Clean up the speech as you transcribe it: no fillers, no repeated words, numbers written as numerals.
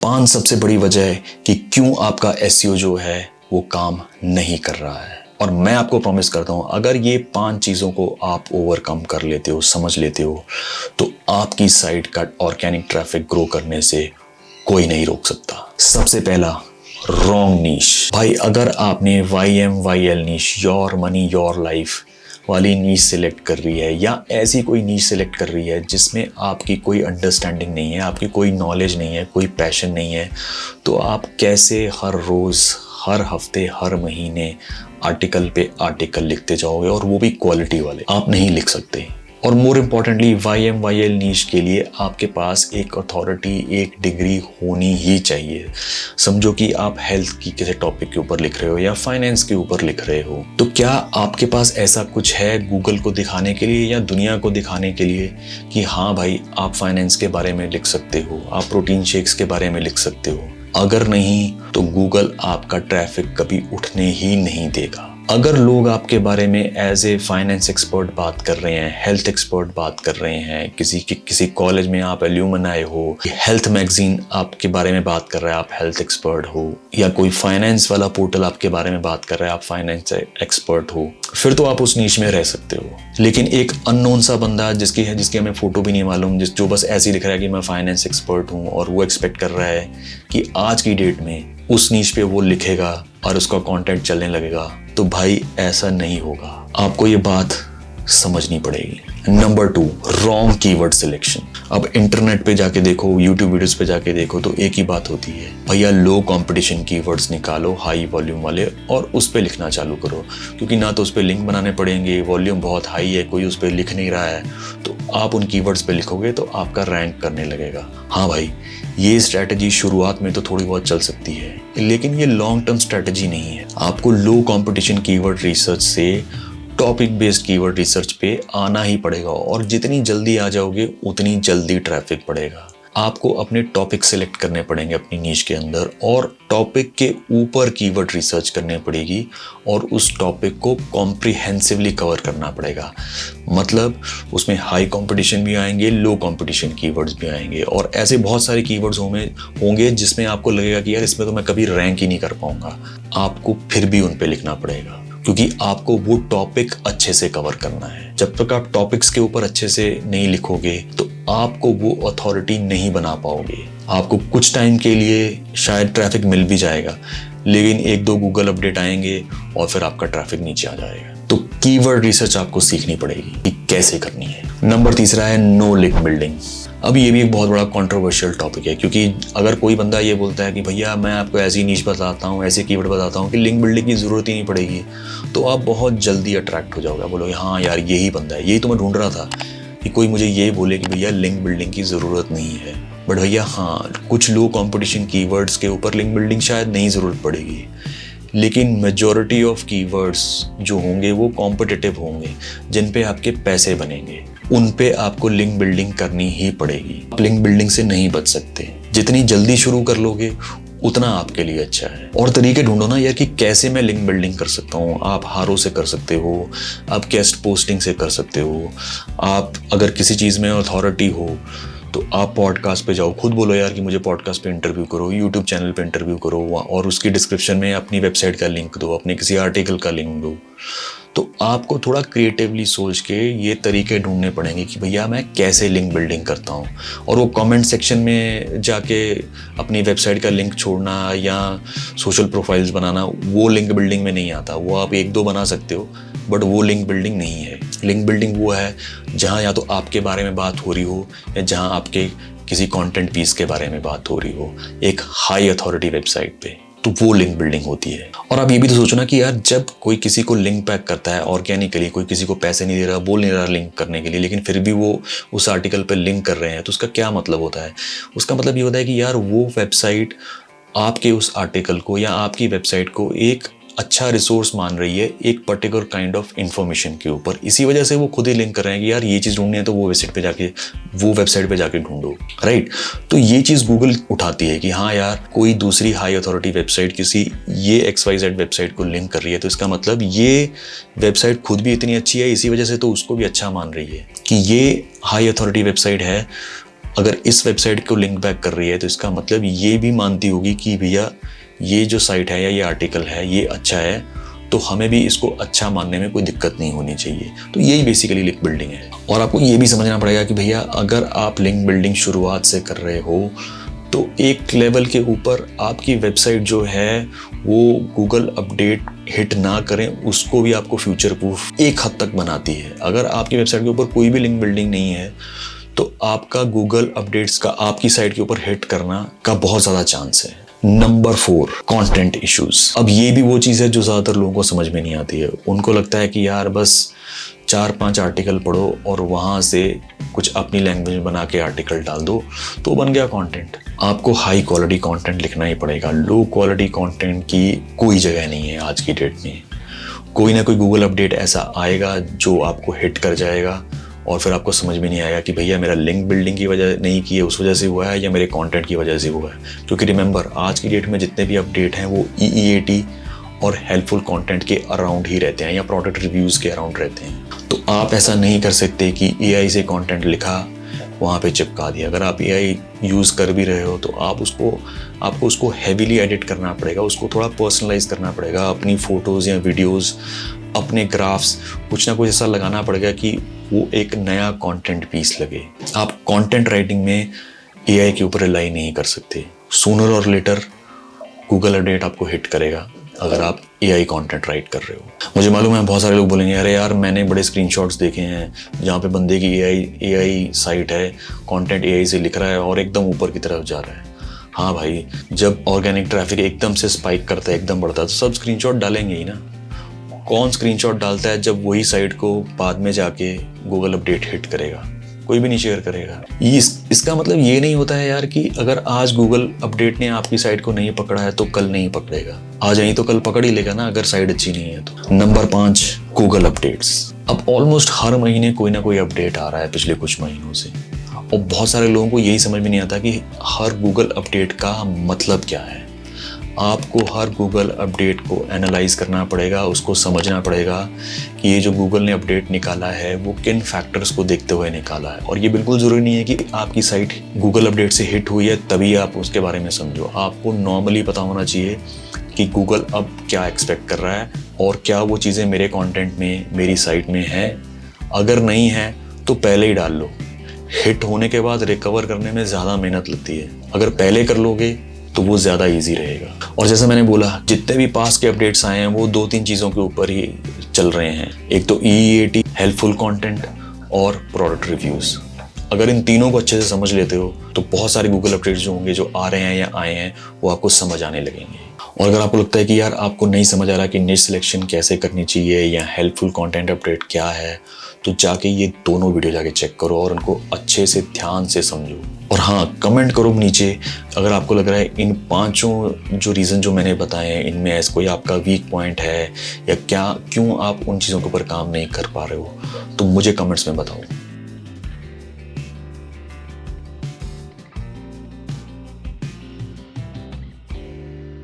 5 सबसे बड़ी वजह है कि क्यों आपका एसईओ जो है वो काम नहीं कर रहा है। और मैं आपको प्रॉमिस करता हूं, अगर ये 5 चीज़ों को आप ओवरकम कर लेते हो, समझ लेते हो, तो आपकी साइट का ऑर्गेनिक ट्रैफिक ग्रो करने से कोई नहीं रोक सकता। सबसे पहला, रॉन्ग नीश। भाई अगर आपने YMYL niche, your money your life वाली नीश सिलेक्ट कर रही है, या ऐसी कोई नीश सिलेक्ट कर रही है जिसमें आपकी कोई अंडरस्टैंडिंग नहीं है, आपकी कोई नॉलेज नहीं है, कोई पैशन नहीं है, तो आप कैसे हर रोज़, हर हफ्ते, हर महीने आर्टिकल पे आर्टिकल लिखते जाओगे, और वो भी क्वालिटी वाले? आप नहीं लिख सकते। और मोर इम्पॉर्टेंटली YMYL नीश के लिए आपके पास एक अथॉरिटी, एक डिग्री होनी ही चाहिए। समझो कि आप हेल्थ की किसी टॉपिक के ऊपर लिख रहे हो या फाइनेंस के ऊपर लिख रहे हो, तो क्या आपके पास ऐसा कुछ है गूगल को दिखाने के लिए या दुनिया को दिखाने के लिए कि हाँ भाई आप फाइनेंस के बारे में लिख सकते हो, आप प्रोटीन शेक्स के बारे में लिख सकते हो? अगर नहीं, तो गूगल आपका ट्रैफिक कभी उठने ही नहीं देगा। अगर लोग आपके बारे में एज ए फाइनेंस एक्सपर्ट बात कर रहे हैं, हेल्थ एक्सपर्ट बात कर रहे हैं, किसी कॉलेज में आप एल्यूमनाई हो, हेल्थ मैगजीन आपके बारे में बात कर रहा है, आप हेल्थ एक्सपर्ट हो, या कोई फाइनेंस वाला पोर्टल आपके बारे में बात कर रहा है, आप फाइनेंस एक्सपर्ट हो, फिर तो आप उस नीश में रह सकते हो। लेकिन एक अननोन सा बंदा जिसकी हमें फोटो भी नहीं मालूम, जो बस ऐसे ही लिख रहा है कि मैं फाइनेंस एक्सपर्ट हूँ, और वो एक्सपेक्ट कर रहा है कि आज की डेट में उस नीश पे वो लिखेगा और उसका कंटेंट चलने लगेगा, तो भाई ऐसा नहीं होगा। आपको ये बात समझनी पड़ेगी। Number 2, wrong keyword selection. अब इंटरनेट पे जाके देखो, यूट्यूब वीडियोस पे जाके देखो, तो एक ही बात होती है, भैया लो कंपटीशन कीवर्ड्स निकालो, हाई वॉल्यूम वाले, और उस पे लिखना चालू करो। क्योंकि ना तो उस पे लिंक बनाने पड़ेंगे, वॉल्यूम बहुत हाई है, कोई उस पे लिख नहीं रहा है, तो आप उन कीवर्ड्स पे लिखोगे तो आपका रैंक करने लगेगा। हाँ भाई, ये स्ट्रैटेजी शुरुआत में तो थोड़ी बहुत चल सकती है, लेकिन ये लॉन्ग टर्म स्ट्रैटेजी नहीं है। आपको लो कंपटीशन कीवर्ड रिसर्च से टॉपिक बेस्ड कीवर्ड रिसर्च पे आना ही पड़ेगा, और जितनी जल्दी आ जाओगे उतनी जल्दी ट्रैफिक बढ़ेगा। आपको अपने टॉपिक सिलेक्ट करने पड़ेंगे अपनी नीश के अंदर, और टॉपिक के ऊपर कीवर्ड रिसर्च करनी पड़ेगी, और उस टॉपिक को कॉम्प्रिहेंसिवली कवर करना पड़ेगा। मतलब उसमें हाई कंपटीशन भी आएंगे, लो कंपटीशन कीवर्ड्स भी आएंगे, और ऐसे बहुत सारे कीवर्ड्स होंगे जिसमें आपको लगेगा कि यार इसमें तो मैं कभी रैंक ही नहीं कर पाऊंगा। आपको फिर भी उन पे लिखना पड़ेगा, क्योंकि आपको वो टॉपिक अच्छे से कवर करना है। जब तक आप टॉपिक्स के ऊपर अच्छे से नहीं लिखोगे तो आपको वो अथॉरिटी नहीं बना पाओगे। आपको कुछ टाइम के लिए शायद ट्रैफिक मिल भी जाएगा, लेकिन 1-2 गूगल अपडेट आएंगे और फिर आपका ट्रैफिक नीचे आ जाएगा। तो कीवर्ड रिसर्च आपको सीखनी पड़ेगी कि कैसे करनी है। नंबर 3 है नो लिंक बिल्डिंग। अब ये भी एक बहुत बड़ा कंट्रोवर्शियल टॉपिक है, क्योंकि अगर कोई बंदा ये बोलता है कि भैया मैं आपको ऐसी नीश बताता हूँ, ऐसे कीवर्ड बताता हूँ कि लिंक बिल्डिंग की ज़रूरत ही नहीं पड़ेगी, तो आप बहुत जल्दी अट्रैक्ट हो जाओगे। बोलोगे हाँ यार यही बंदा है, यही तो मैं ढूंढ रहा था, कि कोई मुझे ये बोले कि भैया लिंक बिल्डिंग की ज़रूरत नहीं है। बट भैया हाँ, कुछ लो कॉम्पिटिशन कीवर्ड्स के ऊपर लिंक बिल्डिंग शायद नहीं ज़रूरत पड़ेगी, लेकिन मेजॉरिटी ऑफ कीवर्ड्स जो होंगे वो कॉम्पिटिटिव होंगे, जिन पे आपके पैसे बनेंगे, उन पे आपको लिंक बिल्डिंग करनी ही पड़ेगी। आप लिंक बिल्डिंग से नहीं बच सकते। जितनी जल्दी शुरू कर लोगे उतना आपके लिए अच्छा है। और तरीके ढूंढो ना यार कि कैसे मैं लिंक बिल्डिंग कर सकता हूँ। आप हारो से कर सकते हो, आप गेस्ट पोस्टिंग से कर सकते हो, आप अगर किसी चीज़ में अथॉरिटी हो तो आप पॉडकास्ट पे जाओ, खुद बोलो यार कि मुझे पॉडकास्ट पे इंटरव्यू करो, यूट्यूब चैनल पे इंटरव्यू करो, और उसकी डिस्क्रिप्शन में अपनी वेबसाइट का लिंक दो, अपने किसी आर्टिकल का लिंक दो। तो आपको थोड़ा क्रिएटिवली सोच के ये तरीके ढूंढने पड़ेंगे कि भैया मैं कैसे लिंक बिल्डिंग करता हूँ। और वो कमेंट सेक्शन में जाके अपनी वेबसाइट का लिंक छोड़ना या सोशल प्रोफाइल्स बनाना, वो लिंक बिल्डिंग में नहीं आता। वो आप 1-2 बना सकते हो, बट वो लिंक बिल्डिंग नहीं है। लिंक बिल्डिंग वो है जहाँ या तो आपके बारे में बात हो रही हो, या जहाँ आपके किसी कंटेंट पीस के बारे में बात हो रही हो एक हाई अथॉरिटी वेबसाइट पे, तो वो लिंक बिल्डिंग होती है। और आप ये भी तो सोचो ना कि यार जब कोई किसी को लिंक पैक करता है ऑर्गेनिकली, कोई किसी को पैसे नहीं दे रहा, बोल नहीं रहा लिंक करने के लिए, लेकिन फिर भी वो उस आर्टिकल पे लिंक कर रहे हैं, तो उसका क्या मतलब होता है? उसका मतलब ये होता है कि यार वो वेबसाइट आपके उस आर्टिकल को या आपकी वेबसाइट को एक अच्छा रिसोर्स मान रही है एक पर्टिकुलर काइंड ऑफ इंफॉर्मेशन के ऊपर। इसी वजह से वो खुद ही लिंक कर रहे हैं कि यार ये चीज़ ढूंढनी है तो वो वेबसाइट पे जाके ढूंढो, राइट। तो ये चीज़ गूगल उठाती है कि हाँ यार कोई दूसरी हाई अथॉरिटी वेबसाइट किसी ये XYZ वेबसाइट को लिंक कर रही है, तो इसका मतलब ये वेबसाइट खुद भी इतनी अच्छी है, इसी वजह से तो उसको भी अच्छा मान रही है कि ये हाई अथॉरिटी वेबसाइट है, अगर इस वेबसाइट को लिंक बैक कर रही है तो इसका मतलब ये भी मानती होगी कि भैया ये जो साइट है या ये आर्टिकल है ये अच्छा है, तो हमें भी इसको अच्छा मानने में कोई दिक्कत नहीं होनी चाहिए। तो यही बेसिकली लिंक बिल्डिंग है। और आपको ये भी समझना पड़ेगा कि भैया अगर आप लिंक बिल्डिंग शुरुआत से कर रहे हो तो एक लेवल के ऊपर आपकी वेबसाइट जो है वो गूगल अपडेट हिट ना करें, उसको भी आपको फ्यूचर प्रूफ एक हद तक बनाती है। अगर आपकी वेबसाइट के ऊपर कोई भी लिंक बिल्डिंग नहीं है तो आपका गूगल अपडेट्स का आपकी साइट के ऊपर हिट करना का बहुत ज़्यादा चांस है। Number 4, content issues. अब ये भी वो चीज़ है जो ज़्यादातर लोगों को समझ में नहीं आती है। उनको लगता है कि यार बस 4-5 आर्टिकल पढ़ो और वहाँ से कुछ अपनी लैंग्वेज में बना के आर्टिकल डाल दो तो बन गया कंटेंट। आपको हाई क्वालिटी कंटेंट लिखना ही पड़ेगा। लो क्वालिटी कंटेंट की कोई जगह नहीं है आज की डेट में। कोई ना कोई गूगल अपडेट ऐसा आएगा जो आपको हिट कर जाएगा और फिर आपको समझ में नहीं आएगा कि भैया मेरा लिंक बिल्डिंग की वजह नहीं की है उस वजह से हुआ है या मेरे कंटेंट की वजह से हुआ है। क्योंकि रिमेंबर आज की डेट में जितने भी अपडेट हैं वो EEAT और हेल्पफुल कंटेंट के अराउंड ही रहते हैं या प्रोडक्ट रिव्यूज़ के अराउंड रहते हैं। तो आप ऐसा नहीं कर सकते कि AI से कंटेंट लिखा वहाँ पे चिपका दिया। अगर आप AI यूज़ कर भी रहे हो तो आपको उसको हैवीली एडिट करना पड़ेगा, उसको थोड़ा पर्सनलाइज करना पड़ेगा। अपनी फ़ोटोज़ या वीडियोज़, अपने ग्राफ्स, कुछ ना कुछ ऐसा लगाना पड़ेगा कि वो एक नया कंटेंट पीस लगे। आप कंटेंट राइटिंग में AI के ऊपर रिलाई नहीं कर सकते। सूनर और लेटर गूगल अपडेट आपको हिट करेगा अगर आप AI कंटेंट राइट कर रहे हो। मुझे मालूम है बहुत सारे लोग बोलेंगे अरे यार मैंने बड़े स्क्रीनशॉट्स देखे हैं जहाँ पे बंदे की AI साइट है, कंटेंट AI से लिख रहा है और एकदम ऊपर की तरफ जा रहा है। हाँ भाई, जब ऑर्गेनिक ट्रैफिक एकदम से स्पाइक करता है, एकदम बढ़ता है तो सब स्क्रीनशॉट डालेंगे ही ना। कौन स्क्रीनशॉट डालता है जब वही साइट को बाद में जाके गूगल अपडेट हिट करेगा? कोई भी नहीं शेयर करेगा। इसका मतलब ये नहीं होता है यार कि अगर आज गूगल अपडेट ने आपकी साइट को नहीं पकड़ा है तो कल नहीं पकड़ेगा। आज नहीं तो कल पकड़ ही लेगा ना अगर साइट अच्छी नहीं है तो। Number 5, Google updates. अब ऑलमोस्ट हर महीने कोई ना कोई अपडेट आ रहा है पिछले कुछ महीनों से और बहुत सारे लोगों को यही समझ में नहीं आता कि हर गूगल अपडेट का मतलब क्या है। आपको हर गूगल अपडेट को एनालाइज करना पड़ेगा, उसको समझना पड़ेगा कि ये जो गूगल ने अपडेट निकाला है वो किन फैक्टर्स को देखते हुए निकाला है। और ये बिल्कुल ज़रूरी नहीं है कि आपकी साइट गूगल अपडेट से हिट हुई है तभी आप उसके बारे में समझो। आपको नॉर्मली पता होना चाहिए कि गूगल अब क्या एक्सपेक्ट कर रहा है और क्या वो चीज़ें मेरे कंटेंट में, मेरी साइट में हैं। अगर नहीं है तो पहले ही डाल लो। हिट होने के बाद रिकवर करने में ज़्यादा मेहनत लगती है, अगर पहले कर लोगे तो वो ज़्यादा इजी रहेगा। और जैसे मैंने बोला जितने भी पास के अपडेट्स आए हैं वो 2-3 चीज़ों के ऊपर ही चल रहे हैं। एक तो EEAT, हेल्पफुल कंटेंट और प्रोडक्ट रिव्यूज़। अगर इन तीनों को अच्छे से समझ लेते हो तो बहुत सारे गूगल अपडेट्स जो होंगे, जो आ रहे हैं या आए हैं, वो आपको समझ आने लगेंगे। और अगर आपको लगता है कि यार आपको नहीं समझ आ रहा कि निश सिलेक्शन कैसे करनी चाहिए या हेल्पफुल कंटेंट अपडेट क्या है, तो जाके ये दोनों वीडियो जाके चेक करो और उनको अच्छे से ध्यान से समझो। और हाँ, कमेंट करो नीचे अगर आपको लग रहा है इन 5 जो रीज़न जो मैंने बताए हैं इनमें ऐसा कोई आपका वीक पॉइंट है या क्यों आप उन चीज़ों के ऊपर काम नहीं कर पा रहे हो, तो मुझे कमेंट्स में बताओ।